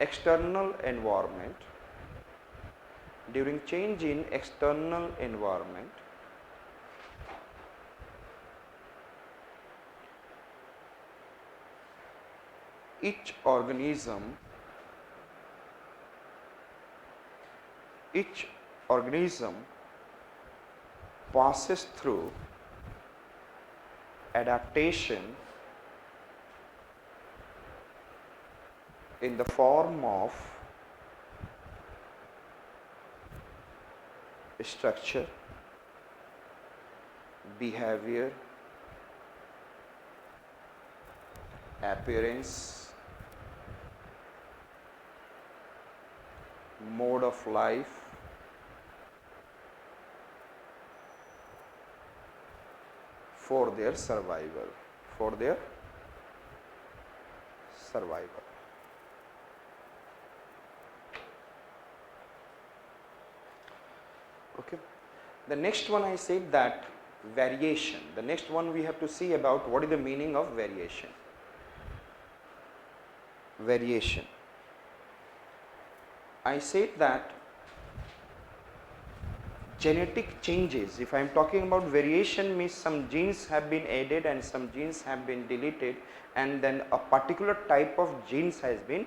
external environment, during change in external environment, each organism passes through adaptation in the form of structure, behavior, appearance, mode of life, for their survival, Okay. The next one I said that variation. The next one we have to see about what is the meaning of variation. Variation. I said that genetic changes, if I am talking about variation, means some genes have been added and some genes have been deleted, and then a particular type of genes has been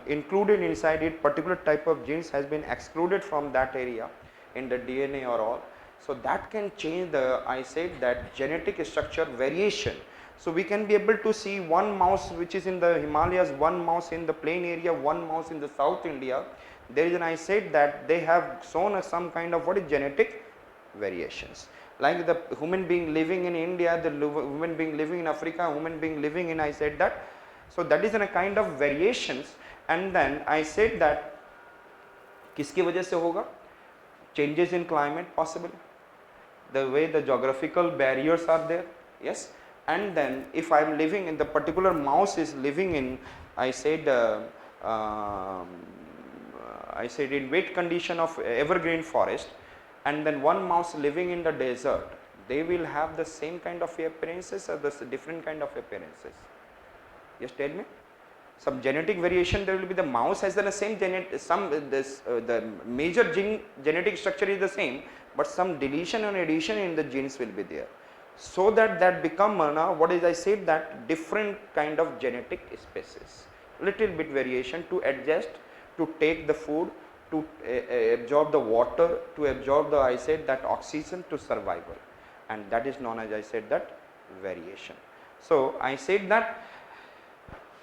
included inside it, particular type of genes has been excluded from that area in the DNA or all. So that can change the, I said that genetic structure variation. So we can be able to see one mouse which is in the Himalayas, one mouse in the plain area, one mouse in the South India. There is an, I said that they have shown some kind of genetic variations. Like the human being living in India, the human being living in Africa, human being living in, I said that. So that is a kind of variations. And then I said that किसकी वजह से होगा? Changes in climate possible, the way the geographical barriers are there, yes. And then if I am living in the particular mouse is living in, I said in wet condition of evergreen forest, and then one mouse living in the desert, they will have the same kind of appearances or the different kind of appearances? Yes, tell me. Some genetic variation there will be. The mouse has the same the major genetic structure is the same, but some deletion and addition in the genes will be there, so that become what is I said that different kind of genetic species, little bit variation to adjust, to take the food, to absorb the water, to absorb the, I said that oxygen, to survival, and that is known as, I said that, variation. So I said that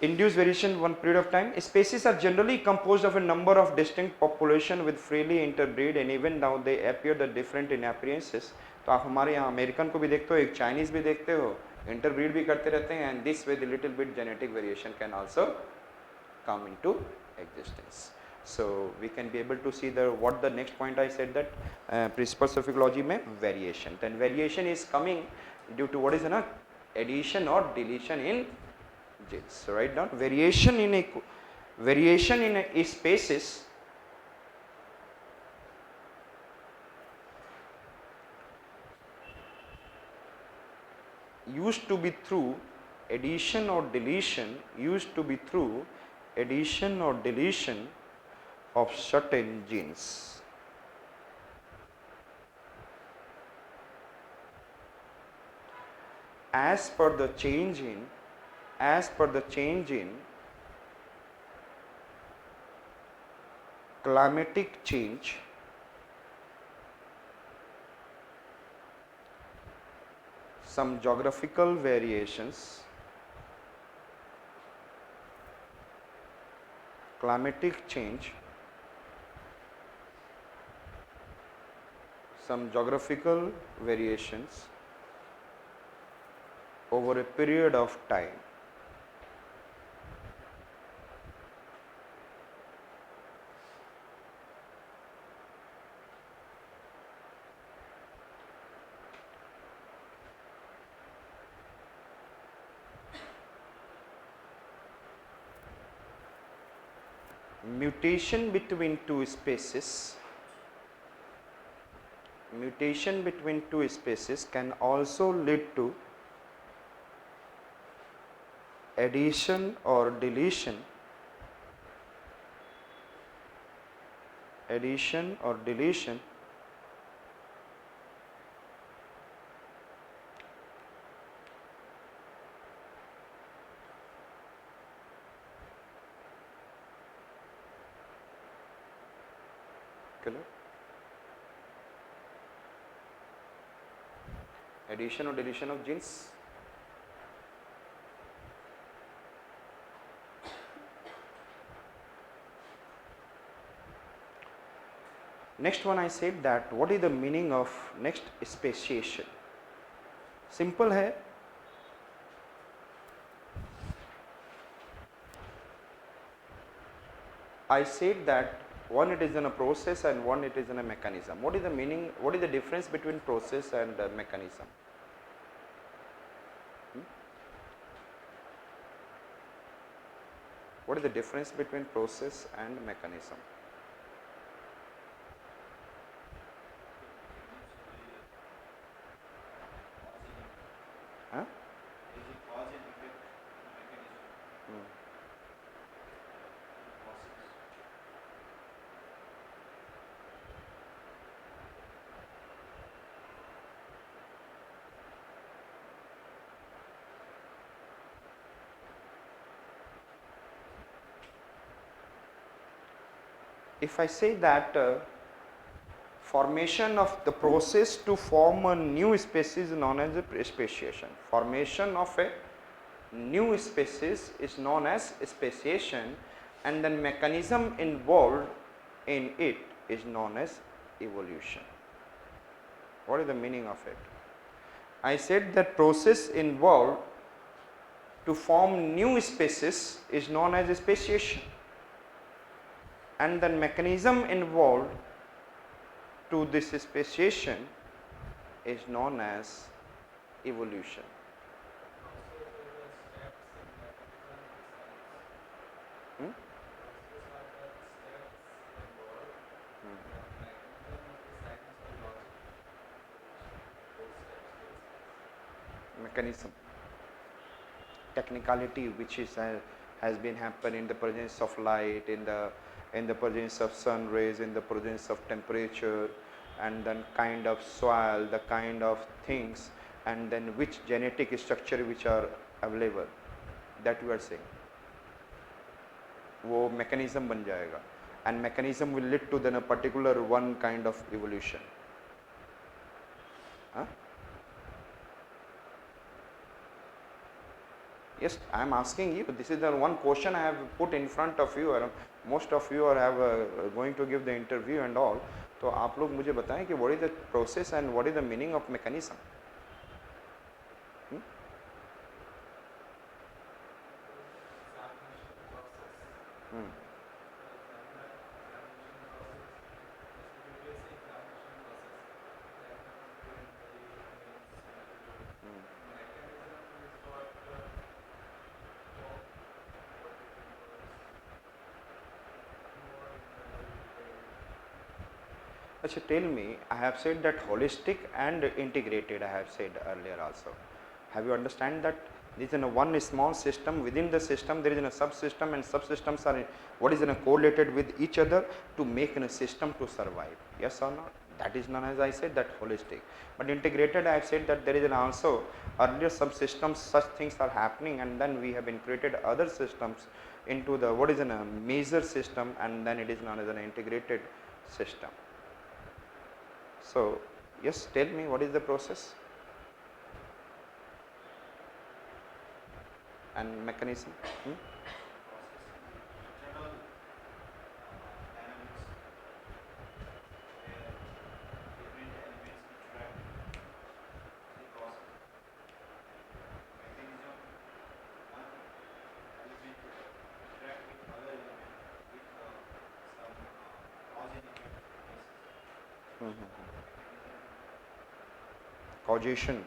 induced variation one period of time. Species are generally composed of a number of distinct population with freely interbreed, and even now they appear the different in appearances. तो आप हमारे यहाँ American को भी देखते हो, एक Chinese भी देखते हो, इंटरब्रीड भी करते रहते हैं, and this way the little bit genetic variation can also come into existence. So we can be able to see the what the next point I said that principles of ecology में variation. Then variation is coming due to what is addition or deletion in genes. So write down variation in a species used to be through addition or deletion, of certain genes. As per the change in climatic change, some geographical variations, climatic change, some geographical variations over a period of time. Mutation between two species can also lead to addition or deletion addition or deletion color, addition or deletion of genes. Next one I said that what is the meaning of next speciation. Simple है, I said that one it is in a process and one it is in a mechanism. What is the meaning, what is the difference between process and mechanism? What is the difference between process and mechanism? Huh? If I say that formation of the process to form a new species is known as a speciation. Formation of a new species is known as speciation, and then mechanism involved in it is known as evolution. What is the meaning of it? I said that process involved to form new species is known as speciation, and the mechanism involved to this speciation is known as evolution. Mechanism, technicality which is has been happen in the presence of light, in the presence of sun rays, in the presence of temperature, and then kind of soil, the kind of things, and then which genetic structure which are available, that you are saying, वो mechanism बन जाएगा, and mechanism will lead to then a particular one kind of evolution. Huh? Yes, I am asking you, this is the one question I have put in front of you, and most of you are going to give the interview and all. तो आप लोग मुझे बताएं कि what is the process and what is the meaning of mechanism? Achha, tell me, I have said that holistic and integrated, I have said earlier also. Have you understand that this is in a one small system, within the system there is a subsystem, and subsystems are what is correlated with each other to make a system to survive, yes or not? That is known as, I said, that holistic. But integrated, I have said that there is an also earlier subsystems, such things are happening, and then we have been created other systems into the what is a major system, and then it is known as an integrated system. So, yes, tell me what is the process and mechanism? Causation.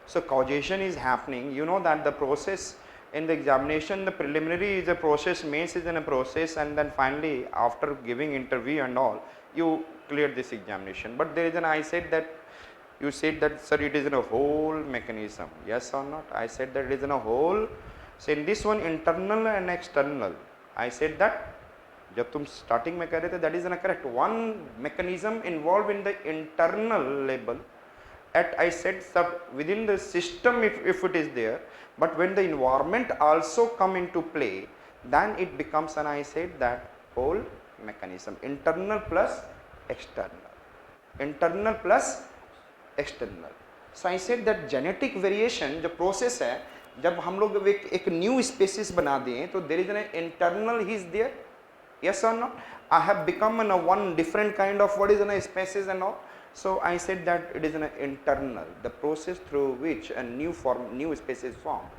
So causation is happening. You know that the process in the examination, the preliminary is a process, mains is in a process, and then finally after giving interview and all, you clear this examination. But there is an, I said that, you said that, sir, it is in a whole mechanism. Yes or not? I said that it is in a whole. So in this one, internal and external, I said that जब तुम starting में कह रहे थे that is न correct, one mechanism involve in the internal level at I said sub within the system if it is there, but when the environment also come into play, then it becomes an I said that whole mechanism, internal plus external, internal plus external. So I said that genetic variation जो process है, जब हम लोग एक new spaces बना दें तो there is an internal he is there, yes or not? I have become in a one different kind of what is in a species and all. So I said that it is an internal, the process through which a new species formed.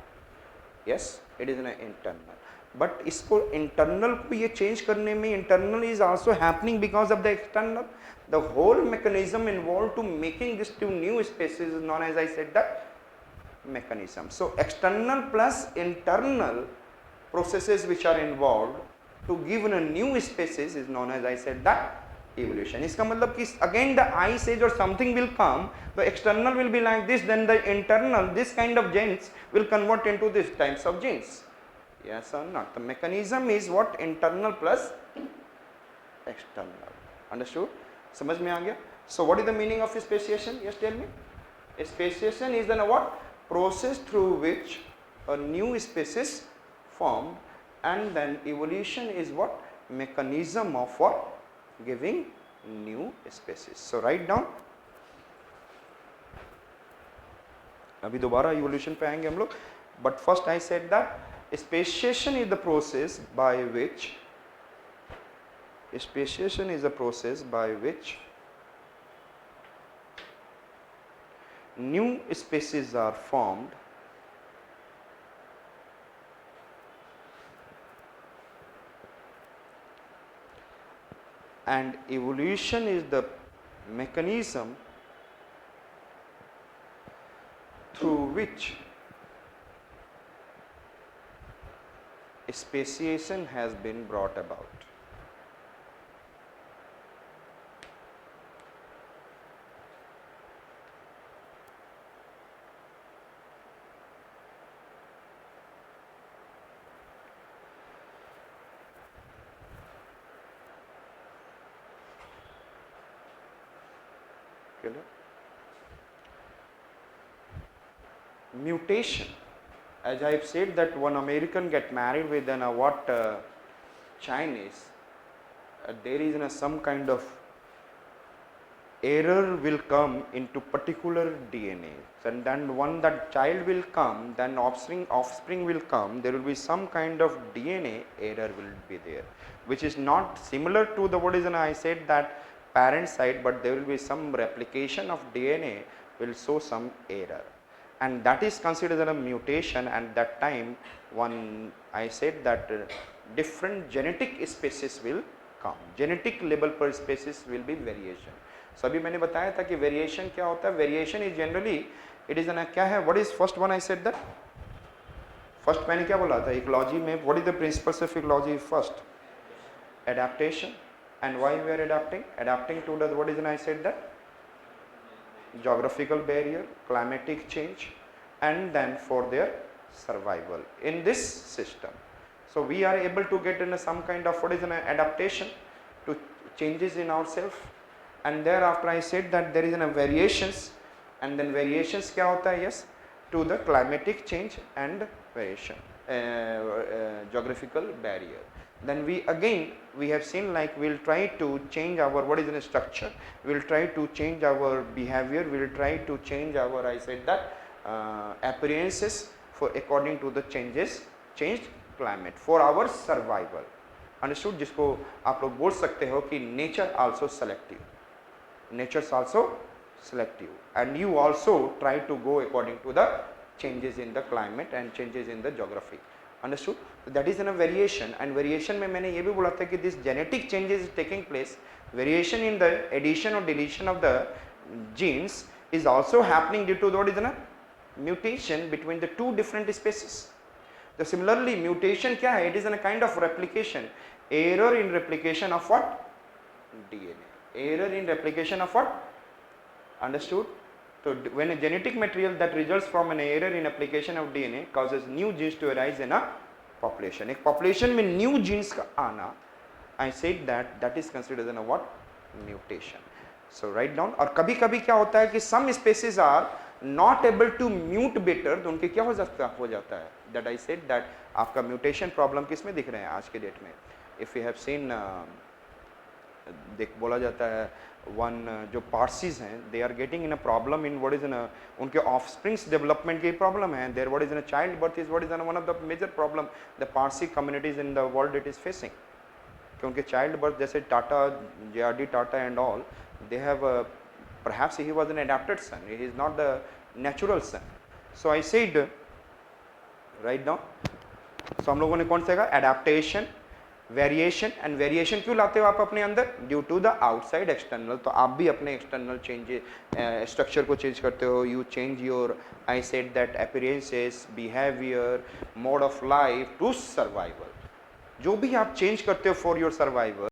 Yes, it is an internal. But इसको internal को ये change करने में internal is also happening because of the external. The whole mechanism involved to making this two new species is known as I said that mechanism. So external plus internal processes which are involved to give a new species is known as I said that evolution. इसका मतलब कि again the ice age or something will come, the external will be like this, then the internal this kind of genes will convert into this types of genes. Yes or not? The mechanism is what? Internal plus external. Understood? समझ में आ गया? So what is the meaning of speciation? Yes, tell me. Speciation is then what? Process through which a new species formed, and then evolution is what? Mechanism of what? Giving new species. So write down. अभी दोबारा evolution पे आएंगे हम लोग, but first I said that speciation is the process by which new species are formed and evolution is the mechanism through which speciation has been brought about. Mutation, as I have said that one American get married with an Chinese, there is some kind of error will come into particular DNA, and then when that child will come, then offspring will come, there will be some kind of DNA error will be there, which is not similar to the what is an I said that parent side, but there will be some replication of DNA will show some error, and that is considered a mutation. And that time one I said that different genetic species will come, genetic level per species will be variation. So अभी मैंने बताया था कि variation क्या होता है. Variation is generally it is an क्या है, what is first one I said that, first मैंने क्या बोला था इकोलॉजी में, what is the principles of ecology? First adaptation, and why we are adapting to the what is an I said that geographical barrier, climatic change, and then for their survival in this system. So we are able to get in some kind of what is an adaptation to changes in ourselves, and thereafter I said that there is a variations, and then variations kya hota hai? Yes, to the climatic change and variation, geographical barrier. Then we have seen like we'll try to change our what is in a structure, we'll try to change our behavior, we'll try to change our I said that appearances for according to the changed climate for our survival. Understood? जिसको आप लोग बोल सकते हो कि nature also selective, nature's also selective, and you also try to go according to the changes in the climate and changes in the geography. Understood? So that is in a variation, and variation में मैंने ये भी बोला था कि this genetic changes is taking place, variation in the addition or deletion of the genes is also happening due to what is a mutation between the two different species. So similarly mutation क्या है? It is a kind of replication, error in replication of what? DNA, error in replication of what? Understood? So when a genetic material that results from an error in application of DNA causes new genes to arise in a population. एक population में new genes का आना I said that is considered as a what? Mutation. So write down. और कभी कभी क्या होता है कि some species are not able to mute better, तो उनके क्या हो जाता है that I said that आपका mutation problem किस में दिख रहे हैं आज के डेट में? If you have seen देख बोला जाता है वन जो पार्सीज हैं they are getting in a problem in what is in उनके ऑफस्प्रिंग्स डेवलपमेंट की प्रॉब्लम है there what is in child birth is what is one of the major problem the Parsi communities in the world it is facing क्योंकि child birth जैसे Tata JRD Tata and all they have perhaps he was an adapted son, he is not the natural son. So I said right now, so हम लोगों ने कौन सा कहा adaptation variation and variation क्यों लाते हो आप अपने अंदर due to the outside external तो आप भी अपने एक्सटर्नल चेंज स्ट्रक्चर को चेंज करते हो you change your I said that appearances behaviour mode of life to survival जो भी आप चेंज करते हो फॉर योर सर्वाइवल